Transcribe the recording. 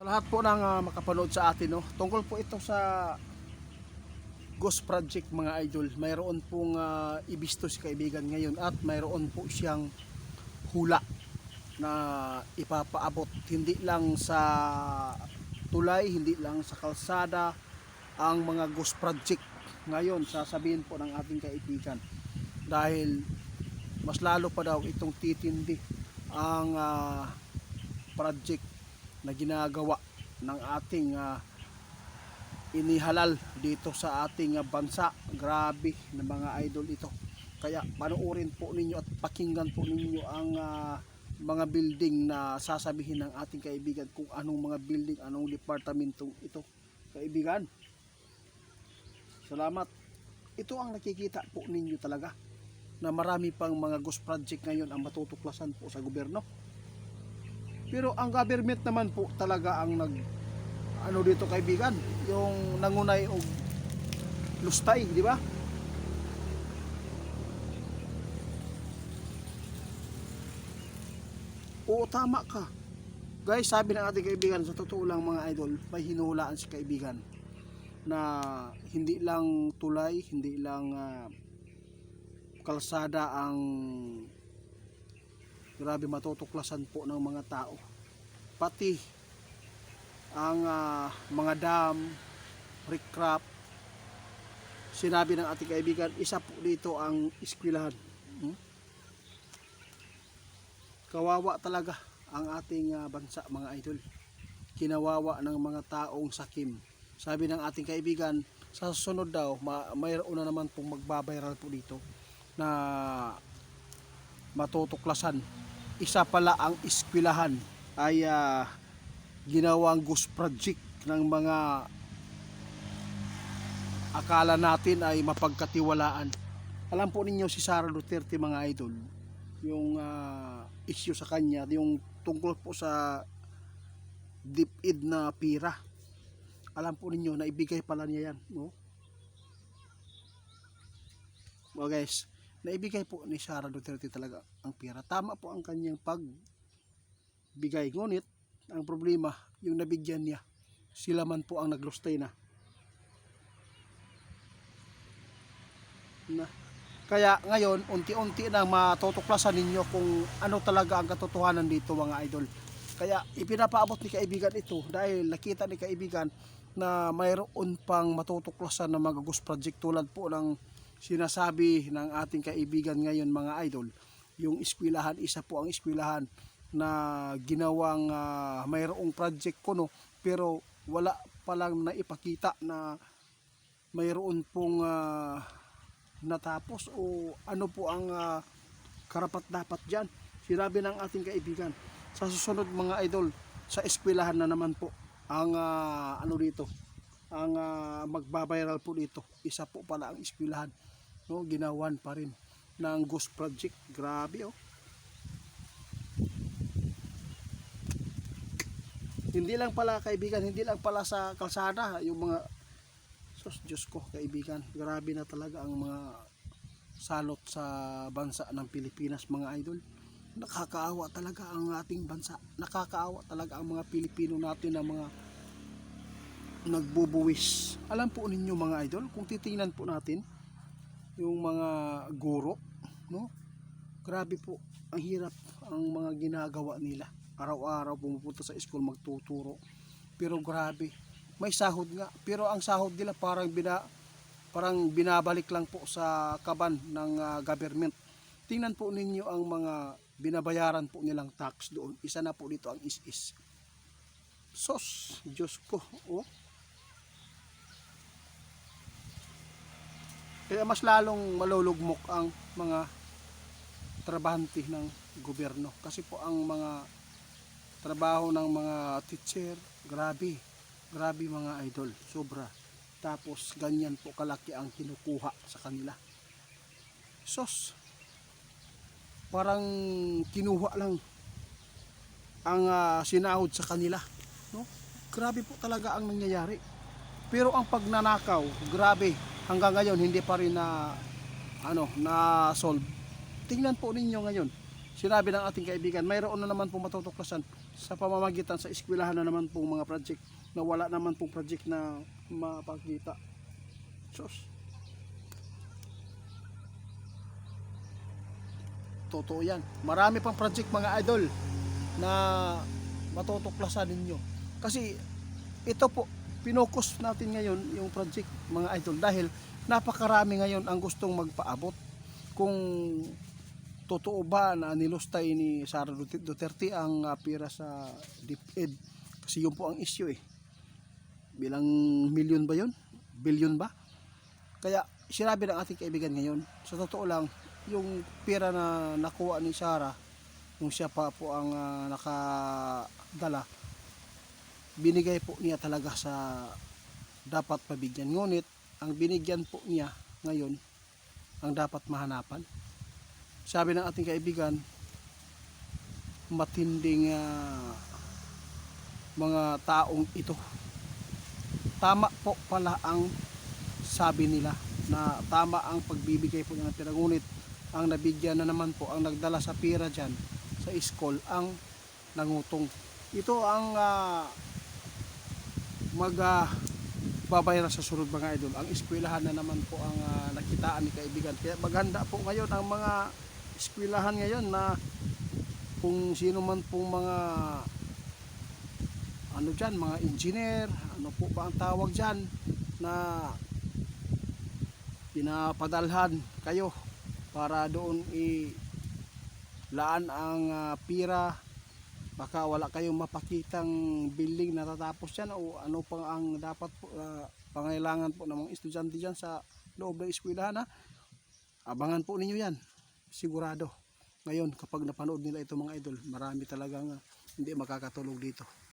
lahat po ng makapanood sa atin, no? Tungkol po ito sa Ghost Project, mga idol. Mayroon pong ibisto si kaibigan ngayon at mayroon po siyang hula na ipapaabot hindi lang sa tulay, hindi lang sa kalsada. Ang mga Ghost Project ngayon sasabihin po ng ating kaibigan, dahil mas lalo pa daw itong titindi ang project na ginagawa ng ating inihalal dito sa ating bansa. Grabe na mga idol ito. Kaya panoorin po ninyo at pakinggan po ninyo ang mga building na sasabihin ng ating kaibigan, kung anong mga building, anong departamentong ito, kaibigan. Salamat. Ito ang nakikita po ninyo talaga, na marami pang mga ghost project ngayon ang matutuklasan po sa gobyerno. Pero ang government naman po talaga ang ano dito, kaibigan, yung nangunay o lustay, di ba? Oo, tama ka. Guys, sabi ng ating kaibigan, sa totoo lang mga idol, may hinuhulaan si kaibigan na hindi lang tulay, hindi lang kalsada ang grabe matutuklasan po ng mga tao, pati ang mga dam, recrap. Sinabi ng ating kaibigan, isa po dito ang eskwelahan. Kawawa talaga ang ating bansa, mga idol. Kinawawa ng mga taong sakim. Sabi ng ating kaibigan, sa susunod daw mayroon na naman pong magbabiral po dito na matutuklasan. Isa pala ang eskwelahan ay ginawang ghost project ng mga akala natin ay mapagkatiwalaan. Alam po ninyo si Sara Duterte, mga idol, yung issue sa kanya, yung tungkol po sa DepEd na pira. Alam po ninyo na ibigay pala niya yan, no? O guys, naibigay po ni Sara Duterte talaga ang pira. Tama po ang kanyang pagbigay. Ngunit ang problema, yung nabigyan niya, sila man po ang naglustay na. Kaya ngayon, unti-unti na matutuklasan ninyo kung ano talaga ang katotohanan dito, mga idol. Kaya ipinapaabot ni kaibigan ito dahil nakita ni kaibigan na mayroon pang matutuklasan ng mga ghost project, tulad po ng sinasabi ng ating kaibigan ngayon, mga idol. Yung eskwelahan, isa po ang eskwelahan na ginawang mayroong project kuno, pero wala palang naipakita na mayroon pong natapos o ano po ang karapat dapat dyan. Sinabi ng ating kaibigan, sa susunod, mga idol, sa eskwelahan na naman po ang ano dito, ang magbabiral po dito. Isa po pala ang eskwelahan, no? Ginawan pa rin ng ghost project. Grabe, oh. Hindi lang pala, kaibigan, hindi lang pala sa kalsada yung mga Diyos ko, kaibigan, grabe na talaga ang mga salot sa bansa ng Pilipinas, mga idol. Nakakaawa talaga ang ating bansa. Nakakaawa talaga ang mga Pilipino natin na mga nagbubuwis. Alam po ninyo, mga idol, kung titingnan po natin yung mga guro, no? Grabe po, ang hirap ang mga ginagawa nila. Araw-araw pumupunta sa school magtuturo. Pero grabe, may sahod nga, pero ang sahod nila parang binabalik lang po sa kaban ng government. Tingnan po ninyo ang mga binabayaran po nilang tax doon. Isa na po dito ang is-is. Sos, Diyos ko, oh. Kaya mas lalong malulugmok ang mga trabahante ng gobyerno. Kasi po ang mga trabaho ng mga teacher, grabe mga idol, sobra. Tapos ganyan po kalaki ang kinukuha sa kanila. Sos, parang kinuha lang ang sinahod sa kanila, no? Grabe po talaga ang nangyayari. Pero ang pagnanakaw, grabe, hanggang ngayon hindi pa rin na solve. Tingnan po ninyo ngayon, sinabi ng ating kaibigan, mayroon na naman po matutuklasan. sa pamamagitan sa eskwelahan na naman pong mga project na wala naman pong project na mapakita. Sus, totoo yan. Marami pang project mga idol na matutuklasan ninyo. Kasi ito po, pinokus natin ngayon yung project mga idol dahil napakarami ngayon ang gustong magpaabot. Kung totoo ba na nilustay ni Sara Duterte ang pira sa DepEd, kasi yun po ang issue eh. Bilang milyon ba yun? Bilyon ba? Kaya sinabi ng ating kaibigan ngayon, sa totoo lang, yung pira na nakuha ni Sara nung siya pa po ang nakadala, binigay po niya talaga sa dapat mabigyan. Ngunit ang binigyan po niya ngayon ang dapat mahanapan. Sabi ng ating kaibigan, matinding mga taong ito. Tama po pala ang sabi nila na tama ang pagbibigay po ng pera, ngunit ang nabigyan na naman po, ang nagdala sa pira dyan sa school, ang nangutong. Ito ang magbabayra sa sunod mga idol. Ang eskwelahan na naman po ang nakitaan ni kaibigan. Kaya maghanda po ngayon ang mga eskwelahan ngayon na kung sino man pong mga ano dyan, mga engineer, ano po ba ang tawag dyan, na pinapadalhan kayo para doon ilaan ang pira. Baka wala kayong mapakitang building na tatapos yan o ano pang ang dapat po, pangailangan po ng mga estudyante dyan sa loob ng eskwelahan. Abangan po ninyo yan, sigurado. Ngayon kapag napanood nila ito mga idol, marami talagang hindi makakatulog dito.